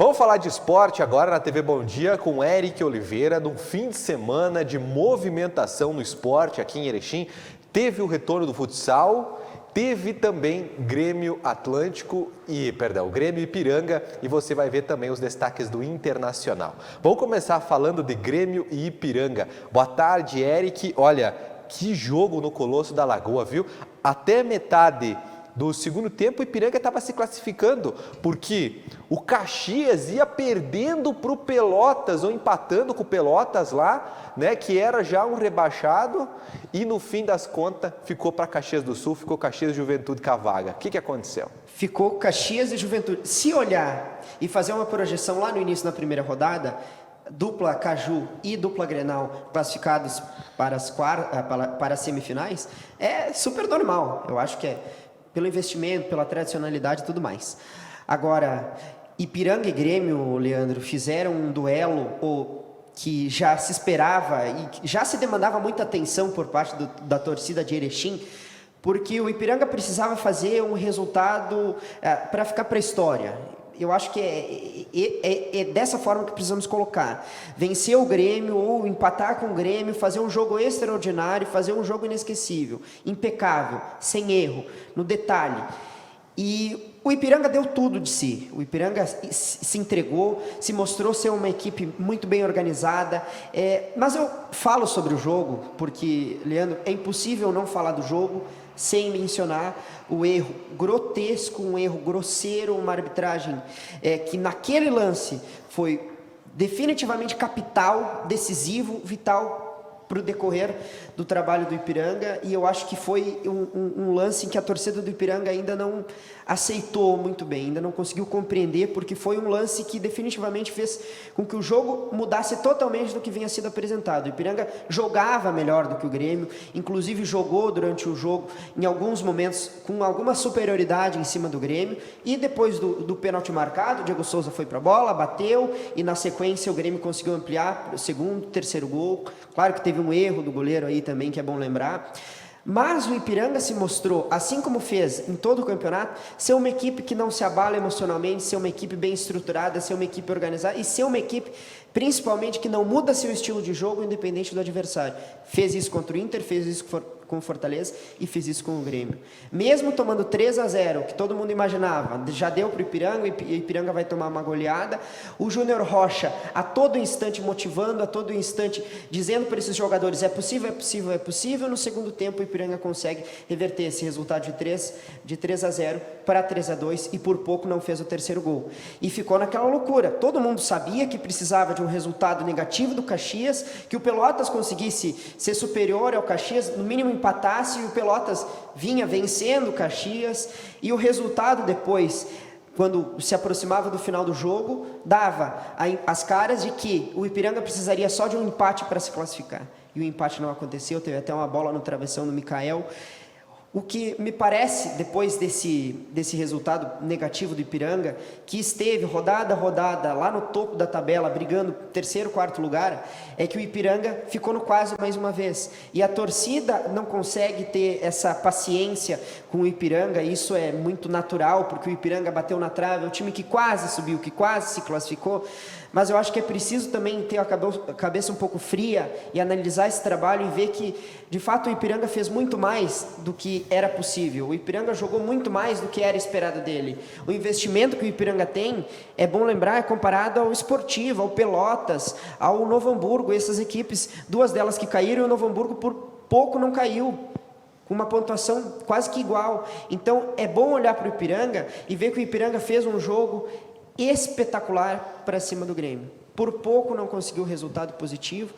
Vamos falar de esporte agora na TV Bom Dia com Eric Oliveira, num fim de semana de movimentação no esporte aqui em Erechim. Teve o retorno do futsal, teve também Grêmio Ipiranga e você vai ver também os destaques do Internacional. Vamos começar falando de Grêmio e Ipiranga. Boa tarde, Eric. Olha, que jogo no Colosso da Lagoa, viu? Até metade do segundo tempo, o Ipiranga estava se classificando, porque o Caxias ia perdendo para o Pelotas, ou empatando com o Pelotas lá, né, que era já um rebaixado, e no fim das contas ficou para Caxias do Sul, ficou Caxias e Juventude com a vaga. O que aconteceu? Ficou Caxias e Juventude. Se olhar e fazer uma projeção lá no início da primeira rodada, dupla Caju e dupla Grenal classificados para as semifinais, é super normal. Eu acho que é pelo investimento, pela tradicionalidade e tudo mais. Agora, Ipiranga e Grêmio, Leandro, fizeram um duelo que já se esperava e já se demandava muita atenção por parte da torcida de Erechim, porque o Ipiranga precisava fazer um resultado para ficar para a história. Eu acho que é dessa forma que precisamos colocar. Vencer o Grêmio ou empatar com o Grêmio, fazer um jogo extraordinário, fazer um jogo inesquecível, impecável, sem erro, no detalhe. E o Ipiranga deu tudo de si. O Ipiranga se entregou, se mostrou ser uma equipe muito bem organizada. Mas eu falo sobre o jogo, porque, Leandro, é impossível não falar do jogo sem mencionar o erro grotesco, um erro grosseiro, uma arbitragem que naquele lance foi definitivamente capital, decisivo, vital para o decorrer do trabalho do Ipiranga, e eu acho que foi um lance em que a torcida do Ipiranga ainda não aceitou muito bem, ainda não conseguiu compreender, porque foi um lance que definitivamente fez com que o jogo mudasse totalmente do que vinha sido apresentado. O Ipiranga jogava melhor do que o Grêmio, inclusive jogou durante o jogo, em alguns momentos, com alguma superioridade em cima do Grêmio, e depois do pênalti marcado, o Diego Souza foi para a bola, bateu, e na sequência o Grêmio conseguiu ampliar o segundo, terceiro gol. Claro que teve um erro do goleiro aí também, que é bom lembrar. Mas o Ipiranga se mostrou, assim como fez em todo o campeonato, ser uma equipe que não se abala emocionalmente, ser uma equipe bem estruturada, ser uma equipe organizada e ser uma equipe, principalmente, que não muda seu estilo de jogo independente do adversário. Fez isso contra o Inter, fez isso com o Fortaleza e fez isso com o Grêmio. Mesmo tomando 3-0, que todo mundo imaginava, já deu para o Ipiranga, e o Ipiranga vai tomar uma goleada, o Júnior Rocha, a todo instante motivando, a todo instante dizendo para esses jogadores, é possível, é possível, é possível. No segundo tempo o Ipiranga consegue reverter esse resultado de 3-0 para 3-2 e por pouco não fez o terceiro gol. E ficou naquela loucura. Todo mundo sabia que precisava de um resultado negativo do Caxias, que o Pelotas conseguisse ser superior ao Caxias, no mínimo empatasse, e o Pelotas vinha vencendo o Caxias, e o resultado depois, quando se aproximava do final do jogo, dava as caras de que o Ipiranga precisaria só de um empate para se classificar. E o empate não aconteceu, teve até uma bola no travessão do Mikael. O que me parece, depois desse resultado negativo do Ipiranga, que esteve rodada a rodada lá no topo da tabela, brigando terceiro, quarto lugar, é que o Ipiranga ficou no quase mais uma vez. E a torcida não consegue ter essa paciência com o Ipiranga, isso é muito natural, porque o Ipiranga bateu na trave, é um time que quase subiu, que quase se classificou. Mas eu acho que é preciso também ter a cabeça um pouco fria e analisar esse trabalho e ver que, de fato, o Ipiranga fez muito mais do que era possível. O Ipiranga jogou muito mais do que era esperado dele. O investimento que o Ipiranga tem, é bom lembrar, é comparado ao Sportivo, ao Pelotas, ao Novo Hamburgo, essas equipes, duas delas que caíram, e o Novo Hamburgo por pouco não caiu, com uma pontuação quase que igual. Então, é bom olhar para o Ipiranga e ver que o Ipiranga fez um jogo espetacular para cima do Grêmio. Por pouco não conseguiu resultado positivo,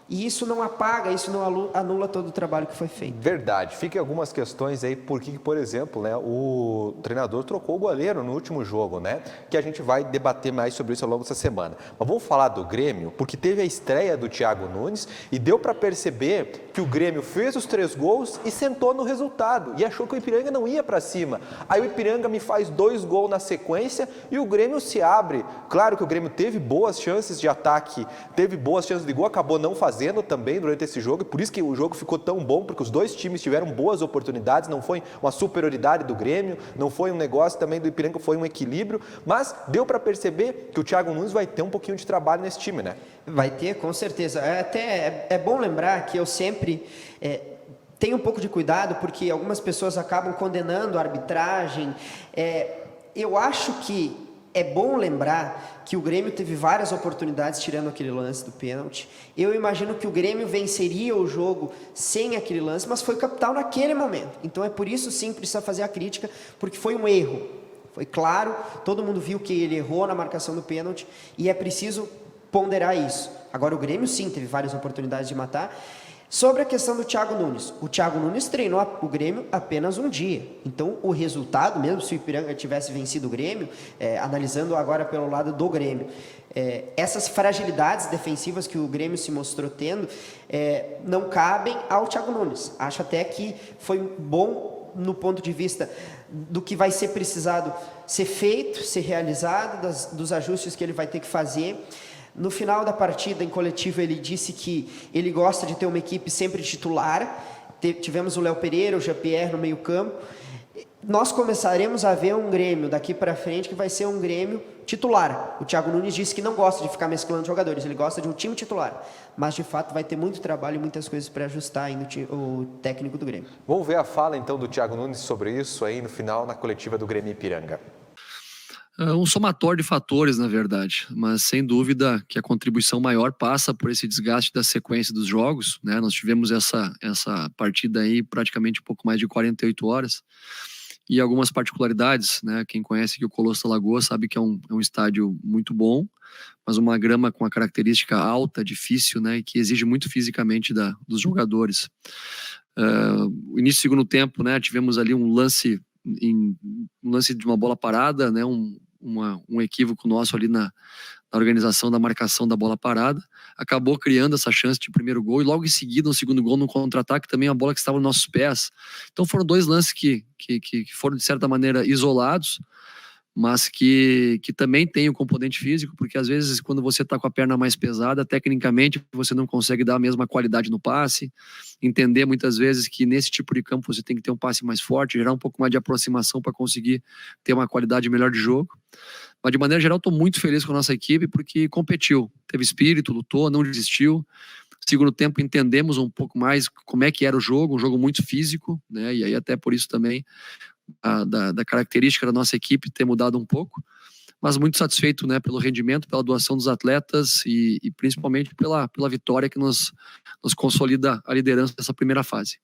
e isso não apaga, isso não anula todo o trabalho que foi feito. Verdade. Ficam algumas questões aí, porque, por exemplo, né, o treinador trocou o goleiro no último jogo, né? Que a gente vai debater mais sobre isso ao longo dessa semana. Mas vamos falar do Grêmio, porque teve a estreia do Thiago Nunes e deu para perceber que o Grêmio fez os 3 gols e sentou no resultado e achou que o Ipiranga não ia para cima. Aí o Ipiranga me faz 2 gols na sequência e o Grêmio se abre. Claro que o Grêmio teve boas chances de ataque, teve boas chances de gol, acabou não fazendo. fazendo também durante esse jogo, e por isso que o jogo ficou tão bom, porque os dois times tiveram boas oportunidades, não foi uma superioridade do Grêmio, não foi um negócio também do Ipiranga, foi um equilíbrio, mas deu para perceber que o Thiago Nunes vai ter um pouquinho de trabalho nesse time, né? Vai ter, com certeza. É bom lembrar que eu sempre tenho um pouco de cuidado, porque algumas pessoas acabam condenando a arbitragem. Eu acho que é bom lembrar que o Grêmio teve várias oportunidades tirando aquele lance do pênalti. Eu imagino que o Grêmio venceria o jogo sem aquele lance, mas foi capital naquele momento. Então é por isso sim precisa fazer a crítica, porque foi um erro. Foi claro, todo mundo viu que ele errou na marcação do pênalti e é preciso ponderar isso. Agora o Grêmio sim teve várias oportunidades de matar. Sobre a questão do Thiago Nunes, o Thiago Nunes treinou o Grêmio apenas um dia, então o resultado, mesmo se o Ipiranga tivesse vencido o Grêmio, analisando agora pelo lado do Grêmio, essas fragilidades defensivas que o Grêmio se mostrou tendo, não cabem ao Thiago Nunes. Acho até que foi bom no ponto de vista do que vai ser precisado ser feito, ser realizado, dos ajustes que ele vai ter que fazer. No final da partida, em coletivo, ele disse que ele gosta de ter uma equipe sempre titular. Tivemos o Léo Pereira, o Jean-Pierre no meio-campo. Nós começaremos a ver um Grêmio daqui para frente que vai ser um Grêmio titular. O Thiago Nunes disse que não gosta de ficar mesclando jogadores, ele gosta de um time titular. Mas, de fato, vai ter muito trabalho e muitas coisas para ajustar ainda o técnico do Grêmio. Vamos ver a fala, então, do Thiago Nunes sobre isso aí no final, na coletiva do Grêmio Ipiranga. Um somatório de fatores, na verdade, mas sem dúvida que a contribuição maior passa por esse desgaste da sequência dos jogos, né? Nós tivemos essa partida aí praticamente um pouco mais de 48 horas e algumas particularidades, né? Quem conhece aqui o Colosso da Lagoa sabe que é um estádio muito bom, mas uma grama com a característica alta, difícil, né? E que exige muito fisicamente dos jogadores. O início do segundo tempo, né? Tivemos ali um lance de uma bola parada, né? Um equívoco nosso ali na organização da marcação da bola parada, acabou criando essa chance de primeiro gol e logo em seguida um segundo gol no contra-ataque, também uma bola que estava nos nossos pés. Então foram dois lances que foram de certa maneira isolados, mas que também tem o componente físico, porque às vezes quando você está com a perna mais pesada, tecnicamente você não consegue dar a mesma qualidade no passe, entender muitas vezes que nesse tipo de campo você tem que ter um passe mais forte, gerar um pouco mais de aproximação para conseguir ter uma qualidade melhor de jogo. Mas de maneira geral estou muito feliz com a nossa equipe, porque competiu, teve espírito, lutou, não desistiu. Segundo tempo entendemos um pouco mais como é que era o jogo, um jogo muito físico, né? E aí até por isso também da característica da nossa equipe ter mudado um pouco, mas muito satisfeito, né, pelo rendimento, pela doação dos atletas e principalmente pela vitória que nos consolida a liderança dessa primeira fase.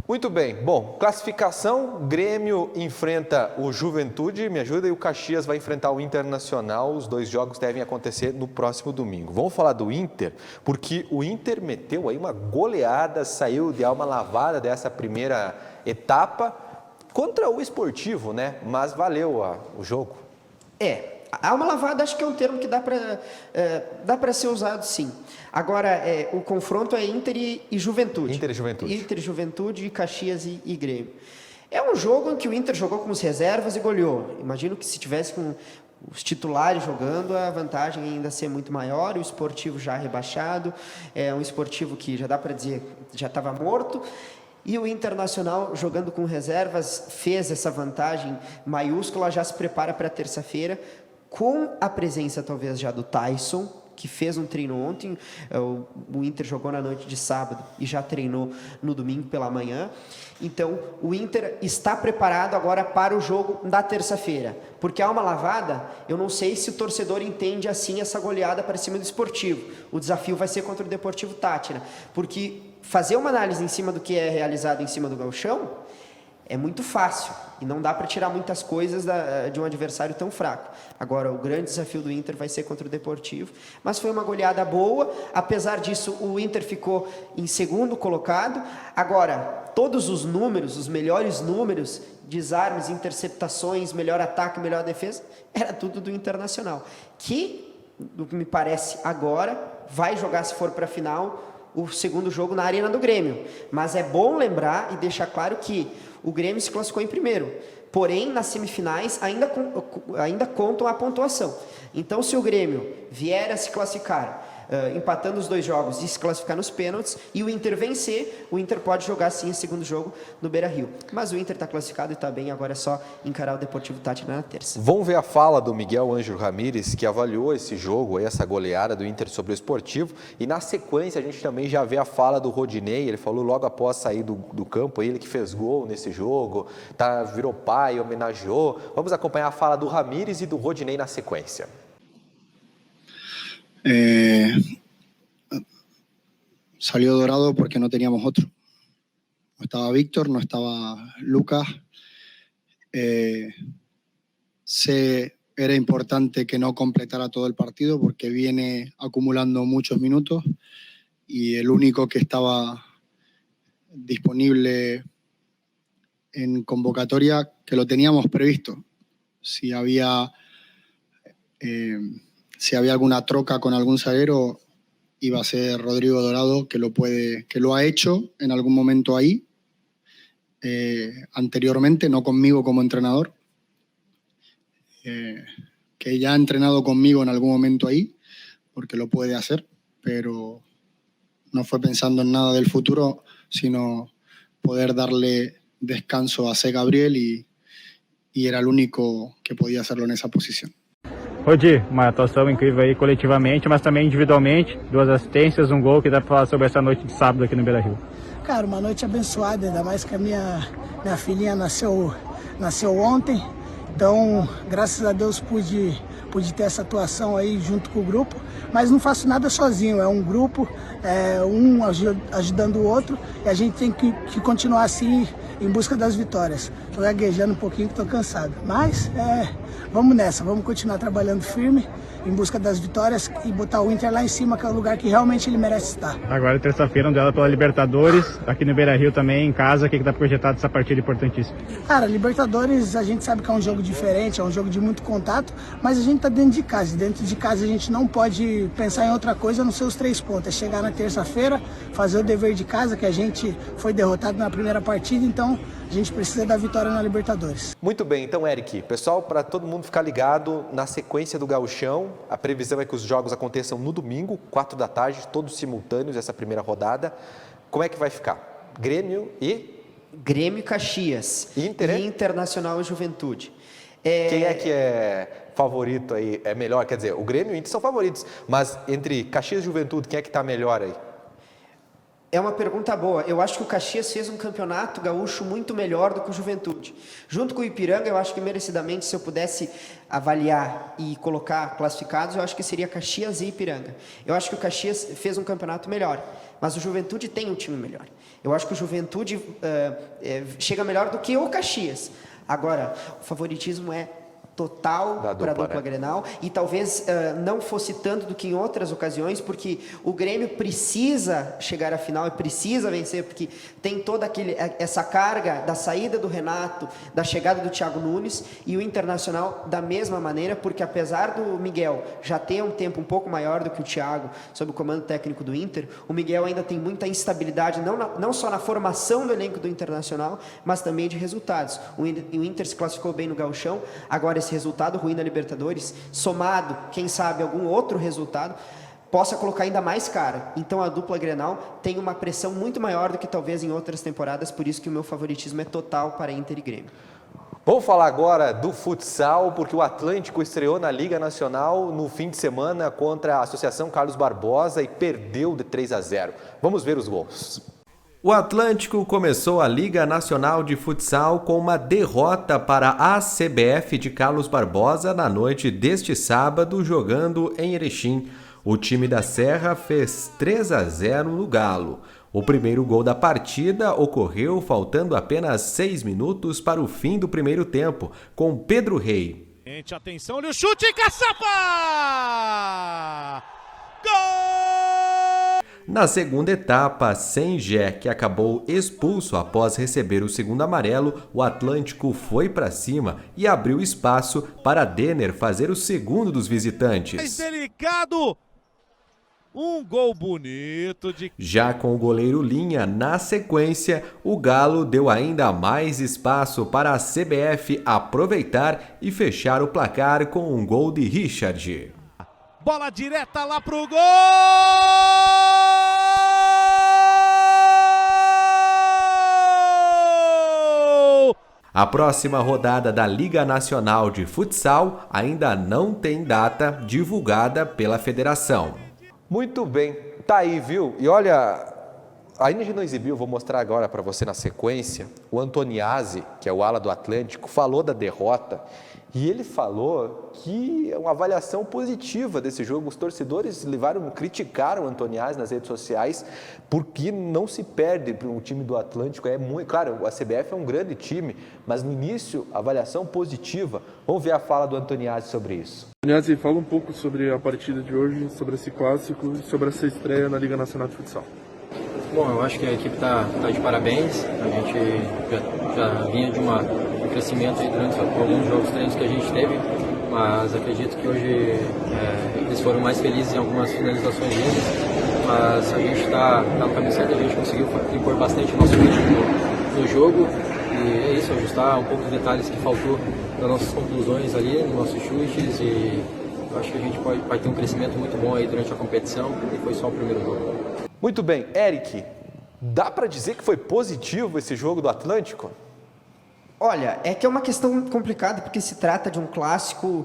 Muito bem. Bom, classificação, Grêmio enfrenta o Juventude, me ajuda, e o Caxias vai enfrentar o Internacional. Os dois jogos devem acontecer no próximo domingo. Vamos falar do Inter, porque o Inter meteu aí uma goleada, saiu de alma lavada dessa primeira etapa contra o Esportivo, né? Mas valeu o jogo. Alma lavada acho que é um termo que dá para ser usado, sim. Agora, o confronto é Inter e Juventude. Inter e Juventude. Inter e Juventude, Caxias e Grêmio. É um jogo em que o Inter jogou com as reservas e goleou. Imagino que se tivesse com os titulares jogando, a vantagem ainda ia ser muito maior. O Esportivo já rebaixado, é um Esportivo que já dá para dizer já estava morto. E o Internacional, jogando com reservas, fez essa vantagem maiúscula, já se prepara para terça-feira, com a presença talvez já do Tyson, que fez um treino ontem. O Inter jogou na noite de sábado e já treinou no domingo pela manhã. Então, o Inter está preparado agora para o jogo da terça-feira. Porque há uma lavada, eu não sei se o torcedor entende assim essa goleada para cima do Esportivo. O desafio vai ser contra o Deportivo Táchira. Porque fazer uma análise em cima do que é realizado em cima do gauchão é muito fácil. E não dá para tirar muitas coisas de um adversário tão fraco. Agora, o grande desafio do Inter vai ser contra o Deportivo. Mas foi uma goleada boa. Apesar disso, o Inter ficou em segundo colocado. Agora, todos os números, os melhores números, desarmes, interceptações, melhor ataque, melhor defesa, era tudo do Internacional. Que, do que me parece agora, vai jogar, se for para a final, o segundo jogo na Arena do Grêmio. Mas é bom lembrar e deixar claro que o Grêmio se classificou em primeiro. Porém, nas semifinais ainda contam a pontuação. Então, se o Grêmio vier a se classificar empatando os 2 jogos e se classificar nos pênaltis, e o Inter vencer, o Inter pode jogar sim o segundo jogo no Beira-Rio. Mas o Inter está classificado e está bem, agora é só encarar o Deportivo Táchira na terça. Vamos ver a fala do Miguel Ângelo Ramírez, que avaliou esse jogo, essa goleada do Inter sobre o Esportivo, e na sequência a gente também já vê a fala do Rodinei. Ele falou logo após sair do campo, ele que fez gol nesse jogo, virou pai, homenageou. Vamos acompanhar a fala do Ramírez e do Rodinei na sequência. Salió Dorado porque no teníamos otro. No estaba Víctor, no estaba Lucas. Era importante que no completara todo el partido porque viene acumulando muchos minutos y el único que estaba disponible en convocatoria, que lo teníamos previsto. Si había alguna troca con algún zaguero, iba a ser Rodrigo Dorado, que lo ha hecho en algún momento ahí, anteriormente, no conmigo como entrenador, que ya ha entrenado conmigo en algún momento ahí, porque lo puede hacer, pero no fue pensando en nada del futuro, sino poder darle descanso a C. Gabriel y era el único que podía hacerlo en esa posición. Rodi, uma atuação incrível aí coletivamente, mas também individualmente, 2 assistências, um gol. Que dá para falar sobre essa noite de sábado aqui no Beira-Rio? Cara, uma noite abençoada, ainda mais que a minha filhinha nasceu ontem, então graças a Deus pude ter essa atuação aí junto com o grupo, mas não faço nada sozinho, é um grupo, um ajudando o outro, e a gente tem que continuar assim em busca das vitórias. Estou gaguejando um pouquinho que estou cansado, mas vamos nessa, vamos continuar trabalhando firme em busca das vitórias e botar o Inter lá em cima, que é o lugar que realmente ele merece estar. Agora terça-feira, um duelo pela Libertadores, aqui no Beira-Rio também, em casa. O que dá projetado dessa partida importantíssima? Cara, Libertadores a gente sabe que é um jogo diferente, é um jogo de muito contato, mas a gente tá dentro de casa, e dentro de casa a gente não pode pensar em outra coisa a não ser os 3 pontos, é chegar na terça-feira, fazer o dever de casa, que a gente foi derrotado na primeira partida, então a gente precisa da vitória na Libertadores. Muito bem, então, Eric, pessoal, para todo mundo ficar ligado na sequência do Gauchão, a previsão é que os jogos aconteçam no domingo, 4 da tarde, todos simultâneos, essa primeira rodada. Como é que vai ficar? Grêmio e Caxias. Inter, e Internacional e Juventude. Quem é que é favorito aí? É melhor, quer dizer, o Grêmio e o Inter são favoritos, mas entre Caxias e Juventude, quem é que está melhor aí? É uma pergunta boa. Eu acho que o Caxias fez um campeonato gaúcho muito melhor do que o Juventude. Junto com o Ipiranga, eu acho que merecidamente, se eu pudesse avaliar e colocar classificados, eu acho que seria Caxias e Ipiranga. Eu acho que o Caxias fez um campeonato melhor, mas o Juventude tem um time melhor. Eu acho que o Juventude chega melhor do que o Caxias. Agora, o favoritismo é total para a dupla Grenal, e talvez não fosse tanto do que em outras ocasiões, porque o Grêmio precisa chegar à final e precisa vencer, porque tem toda essa carga da saída do Renato, da chegada do Thiago Nunes, e o Internacional da mesma maneira, porque apesar do Miguel já ter um tempo um pouco maior do que o Thiago sob o comando técnico do Inter, o Miguel ainda tem muita instabilidade, não só na formação do elenco do Internacional, mas também de resultados. O Inter se classificou bem no Gauchão, agora esse resultado ruim na Libertadores, somado, quem sabe, algum outro resultado, possa colocar ainda mais cara. Então a dupla Grenal tem uma pressão muito maior do que talvez em outras temporadas, por isso que o meu favoritismo é total para Inter e Grêmio. Vamos falar agora do futsal, porque o Atlântico estreou na Liga Nacional no fim de semana contra a Associação Carlos Barbosa e perdeu de 3-0. Vamos ver os gols. O Atlântico começou a Liga Nacional de Futsal com uma derrota para a CBF de Carlos Barbosa na noite deste sábado, jogando em Erechim. O time da Serra fez 3-0 no Galo. O primeiro gol da partida ocorreu faltando apenas 6 minutos para o fim do primeiro tempo, com Pedro Rei. Gente, atenção, olha o chute, Caçapa! Gol! Na segunda etapa, Sengé, que acabou expulso após receber o segundo amarelo, o Atlântico foi para cima e abriu espaço para Denner fazer o segundo dos visitantes. Mais delicado! Um gol bonito de... Já com o goleiro Linha na sequência, o Galo deu ainda mais espaço para a CBF aproveitar e fechar o placar com um gol de Richard. Bola direta lá pro gol! A próxima rodada da Liga Nacional de Futsal ainda não tem data divulgada pela federação. Muito bem, tá aí, viu? E olha, ainda a gente não exibiu, vou mostrar agora para você na sequência. O Antoniazzi, que é o ala do Atlântico, falou da derrota e ele falou que é uma avaliação positiva desse jogo. Os torcedores criticaram o Antoniazzi nas redes sociais porque não se perde para um time do Atlântico. É muito, claro, a CBF é um grande time, mas no início, avaliação positiva. Vamos ver a fala do Antoniazzi sobre isso. Antoniazzi, fala um pouco sobre a partida de hoje, sobre esse clássico e sobre essa estreia na Liga Nacional de Futsal. Bom, eu acho que a equipe está de parabéns. A gente já vinha de um crescimento aí durante alguns jogos treinos que a gente teve, mas acredito que hoje eles foram mais felizes em algumas finalizações deles, mas a gente está no caminho certo, a gente conseguiu impor bastante o nosso ritmo no jogo e é isso, ajustar um pouco os detalhes que faltou nas nossas conclusões ali, nos nossos chutes, e eu acho que a gente vai ter um crescimento muito bom aí durante a competição e foi só o primeiro jogo. Muito bem, Eric, dá para dizer que foi positivo esse jogo do Atlântico? Olha, é que é uma questão complicada, porque se trata de um clássico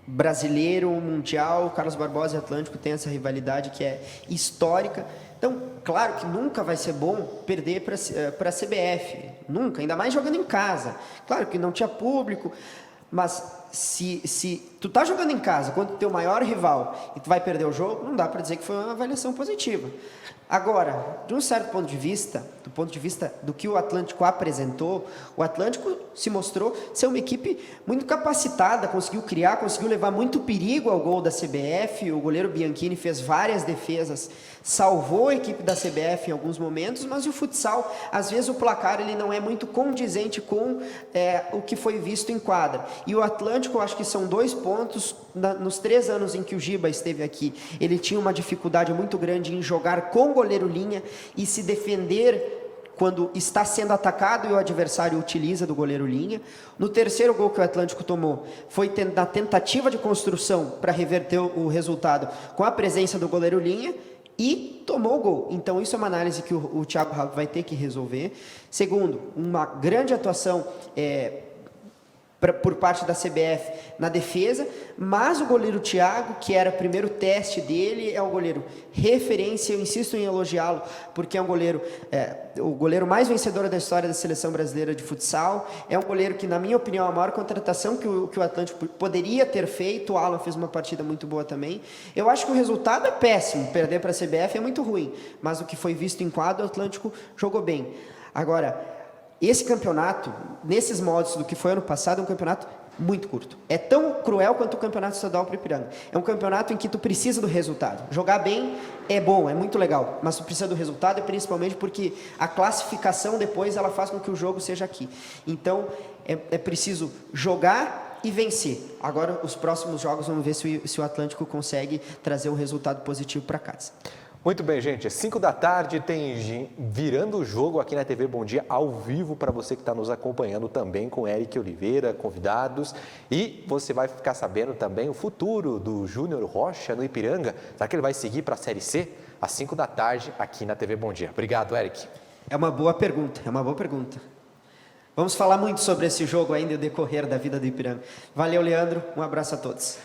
brasileiro, mundial. Carlos Barbosa e Atlântico têm essa rivalidade que é histórica. Então, claro que nunca vai ser bom perder para a CBF, nunca, ainda mais jogando em casa. Claro que não tinha público, mas se tu tá jogando em casa contra o teu maior rival e tu vai perder o jogo, não dá para dizer que foi uma avaliação positiva. Agora, de um certo ponto de vista, do ponto de vista do que o Atlântico apresentou, o Atlântico se mostrou ser uma equipe muito capacitada, conseguiu criar, conseguiu levar muito perigo ao gol da CBF, o goleiro Bianchini fez várias defesas, salvou a equipe da CBF em alguns momentos, mas o futsal, às vezes o placar ele não é muito condizente com o que foi visto em quadra. E o Atlântico, eu acho que são 2 pontos, nos 3 anos em que o Giba esteve aqui, ele tinha uma dificuldade muito grande em jogar com goleiro linha e se defender quando está sendo atacado e o adversário utiliza do goleiro linha. No terceiro gol que o Atlântico tomou, foi na tentativa de construção para reverter o resultado com a presença do goleiro linha e tomou o gol. Então isso é uma análise que o Thiago Rapp vai ter que resolver. Segundo, uma grande atuação por parte da CBF na defesa, mas o goleiro Thiago, que era o primeiro teste dele, é um goleiro referência, eu insisto em elogiá-lo, porque é um goleiro, o goleiro mais vencedor da história da Seleção Brasileira de Futsal, é um goleiro que, na minha opinião, é a maior contratação que o Atlântico poderia ter feito. O Alan fez uma partida muito boa também. Eu acho que o resultado é péssimo, perder para a CBF é muito ruim, mas o que foi visto em quadro, o Atlântico jogou bem. Agora, esse campeonato, nesses modos do que foi ano passado, é um campeonato muito curto. É tão cruel quanto o campeonato estadual para o Ipiranga. É um campeonato em que tu precisa do resultado. Jogar bem é bom, é muito legal, mas tu precisa do resultado, principalmente porque a classificação depois ela faz com que o jogo seja aqui. Então, é preciso jogar e vencer. Agora, os próximos jogos, vamos ver se o Atlântico consegue trazer um resultado positivo para casa. Muito bem, gente. 5 da tarde tem Virando o Jogo aqui na TV Bom Dia, ao vivo, para você que está nos acompanhando também, com Eric Oliveira, convidados. E você vai ficar sabendo também o futuro do Júnior Rocha no Ipiranga. Será que ele vai seguir para a Série C? Às 5 da tarde aqui na TV Bom Dia. Obrigado, Eric. É uma boa pergunta, Vamos falar muito sobre esse jogo ainda e o decorrer da vida do Ipiranga. Valeu, Leandro. Um abraço a todos.